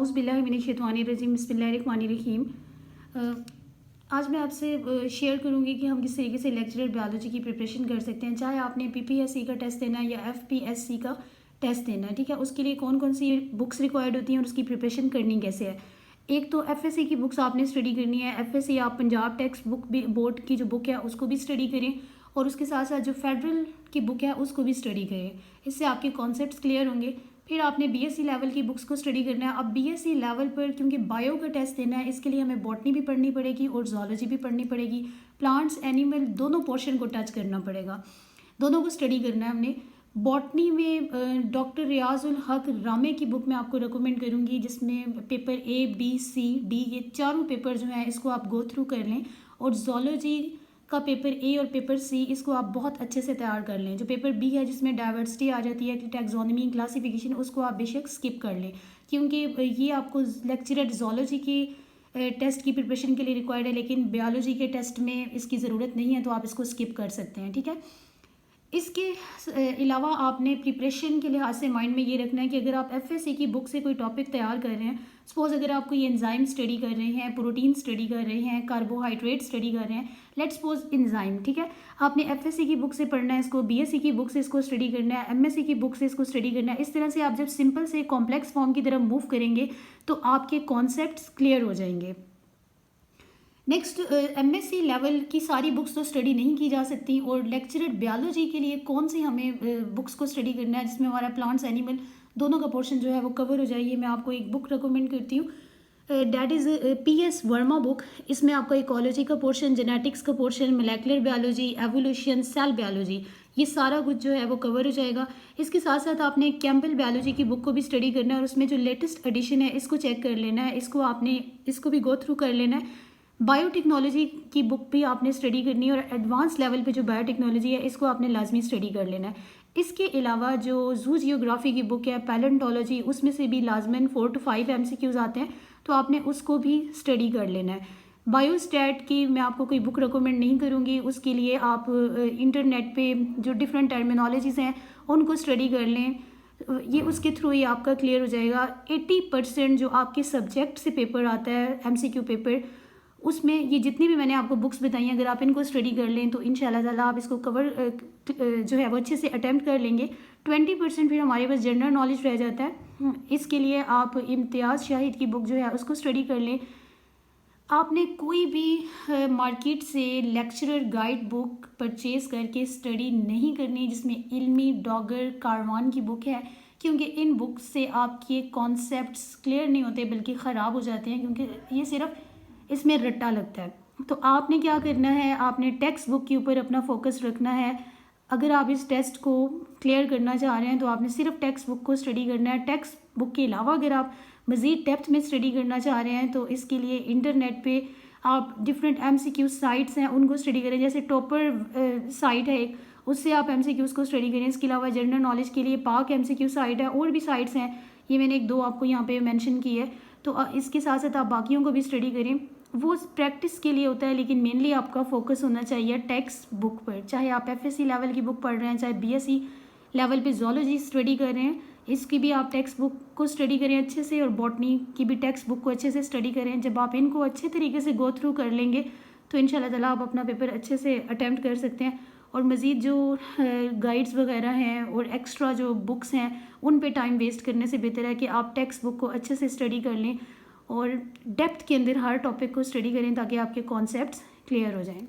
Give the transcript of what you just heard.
औज़ुबिल्लाहिमिनश्शैतानिर्रजीम बिस्मिल्लाहिर्रहमानिर्रहीम। आज मैं आपसे शेयर करूंगी कि हम किस तरीके से लेक्चरर बायोलॉजी की प्रिपरेशन कर सकते हैं, चाहे आपने पीपीएससी का टेस्ट देना है या एफपीएससी का टेस्ट देना है। ठीक है, उसके लिए कौन कौन सी बुक्स रिक्वायर्ड होती हैं और उसकी प्रिपरेशन करनी कैसे है। एक तो एफएससी की बुक्स आपने स्टडी करनी है। एफएससी आप पंजाब टेक्स्ट बुक भी, बोर्ड की जो बुक है उसको भी स्टडी करें और उसके साथ साथ जो फेडरल की बुक है उसको भी स्टडी करें। इससे आपके कॉन्सेप्ट्स क्लियर होंगे। फिर आपने बीएससी लेवल की बुक्स को स्टडी करना है। अब बीएससी लेवल पर क्योंकि बायो का टेस्ट देना है, इसके लिए हमें बॉटनी भी पढ़नी पड़ेगी और जूलॉजी भी पढ़नी पड़ेगी। प्लांट्स, एनिमल दोनों पोर्शन को टच करना पड़ेगा, दोनों को स्टडी करना है हमने। बॉटनी में डॉक्टर रियाजुल हक रामे की बुक मैं आपको रिकमेंड करूंगी, जिसमें paper A B C D ये चारों पेपर जो हैं इसको आप गो थ्रू कर लें। और जूलॉजी का पेपर ए और पेपर सी इसको आप बहुत अच्छे से तैयार कर लें। जो पेपर बी है जिसमें डाइवर्सिटी आ जाती है, टैक्सोनॉमी, क्लासिफिकेशन, उसको आप बेशक स्किप कर लें, क्योंकि ये आपको लेक्चरर जूलॉजी की टेस्ट की प्रिपरेशन के लिए रिक्वायर्ड है, लेकिन बायोलॉजी के टेस्ट में इसकी ज़रूरत नहीं है, तो आप इसको स्किप कर सकते हैं। ठीक है, इसके अलावा आपने प्रिपरेशन के लिहाज से माइंड में ये रखना है कि अगर आप एफएससी की बुक से कोई टॉपिक तैयार कर रहे हैं, सपोज अगर आप कोई एंजाइम स्टडी कर रहे हैं, प्रोटीन स्टडी कर रहे हैं, कार्बोहाइड्रेट स्टडी कर रहे हैं, लेट्स सपोज एंजाइम। ठीक है, आपने एफएससी की बुक से पढ़ना है इसको, बीएससी की बुक से इसको स्टडी करना है, एमएससी की बुक से इसको स्टडी करना है। इस तरह से आप जब सिंपल से कॉम्प्लेक्स फॉर्म की तरफ मूव करेंगे तो आपके कॉन्सेप्ट्स क्लियर हो जाएंगे। नेक्स्ट, एमएससी लेवल की सारी बुक्स तो स्टडी नहीं की जा सकती, और लेक्चरर बायोलॉजी के लिए कौन सी हमें बुक्स को स्टडी करना है जिसमें हमारा प्लांट्स, एनिमल दोनों का पोर्शन जो है वो कवर हो जाए। मैं आपको एक बुक रिकमेंड करती हूँ, that is PS Verma book. इसमें आपका इकोलॉजी का पोर्शन, जेनेटिक्स का portion, molecular biology, evolution, cell biology, ये सारा कुछ जो है वो कवर हो जाएगा। इसके साथ साथ आपने कैम्पबेल बायोलॉजी की बुक को भी स्टडी करना है और उसमें जो लेटेस्ट एडिशन है इसको चेक कर लेना है, इसको भी गो थ्रू कर लेना है। बायोटेक्नोलॉजी की बुक भी आपने स्टडी करनी है और एडवांस लेवल पे जो बायोटेक्नोलॉजी है इसको आपने लाजमी स्टडी कर लेना है। इसके अलावा जो जू जियोग्राफी की बुक है, पैलेंटोलॉजी, उसमें से भी लाजमन 4 to 5 एमसीक्यूज आते हैं, तो आपने उसको भी स्टडी कर लेना है। बायोस्टैट की मैं आपको कोई बुक रिकमेंड नहीं करूँगी, उसके लिए आप इंटरनेट पे जो डिफरेंट टर्मिनोलॉजीज़ हैं उनको स्टडी कर लें, ये उसके थ्रू ही आपका क्लियर हो जाएगा। 80% जो आपके सब्जेक्ट से पेपर आता है, एमसीक्यू पेपर, उसमें ये जितनी भी मैंने आपको बुक्स बताई हैं, अगर आप इनको स्टडी कर लें तो इंशाल्लाह ताला आप इसको कवर जो है वो अच्छे से अटैम्प्ट कर लेंगे। 20% फिर हमारे पास जनरल नॉलेज रह जाता है। इसके लिए आप इम्तियाज़ शाहिद की बुक जो है उसको स्टडी कर लें। आपने कोई भी मार्केट से लेक्चरर गाइड बुक परचेज़ करके स्टडी नहीं करनी जिसमें इल्मी डॉगर कारवान की बुक है, क्योंकि इन बुक्स से आपके कॉन्सेप्ट्स क्लियर नहीं होते बल्कि ख़राब हो जाते हैं, क्योंकि ये सिर्फ इसमें रट्टा लगता है। तो आपने क्या करना है, आपने टेक्स्ट बुक के ऊपर अपना फोकस रखना है। अगर आप इस टेस्ट को क्लियर करना चाह रहे हैं तो आपने सिर्फ टेक्स्ट बुक को स्टडी करना है। टेक्स्ट बुक के अलावा अगर आप मज़ीद डेप्थ में स्टडी करना चाह रहे हैं तो इसके लिए इंटरनेट पे आप डिफरेंट एमसीक्यू साइट्स हैं उनको स्टडी करें। जैसे टॉपर साइट है एक, उससे आप एमसीक्यूज़ को स्टडी करें। इसके अलावा जनरल नॉलेज के लिए पाक एमसीक्यू साइट है, और भी साइट्स हैं, ये मैंने 1-2 आपको यहाँ पे मेंशन की है। तो इसके साथ साथ आप बाकियों को भी स्टडी करें, वो प्रैक्टिस के लिए होता है, लेकिन मेनली आपका फोकस होना चाहिए टेक्स्ट बुक पर। चाहे आप एफएससी लेवल की बुक पढ़ रहे हैं, चाहे बीएससी लेवल पे जूलॉजी स्टडी कर रहे हैं, इसकी भी आप टेक्स्ट बुक को स्टडी करें अच्छे से, और बॉटनी की भी टेक्स्ट बुक को अच्छे से स्टडी करें। जब आप इनको अच्छे तरीके से गो थ्रू कर लेंगे तो इंशाल्लाह ताला आप अपना पेपर अच्छे से अटैम्प्ट कर सकते हैं। और मज़ीद जो गाइड्स वगैरह हैं और एक्स्ट्रा जो बुक्स हैं उन पे टाइम वेस्ट करने से बेहतर है कि आप टेक्स्ट बुक को अच्छे से स्टडी कर लें और डेप्थ के अंदर हर टॉपिक को स्टडी करें ताकि आपके कॉन्सेप्ट्स क्लियर हो जाएं।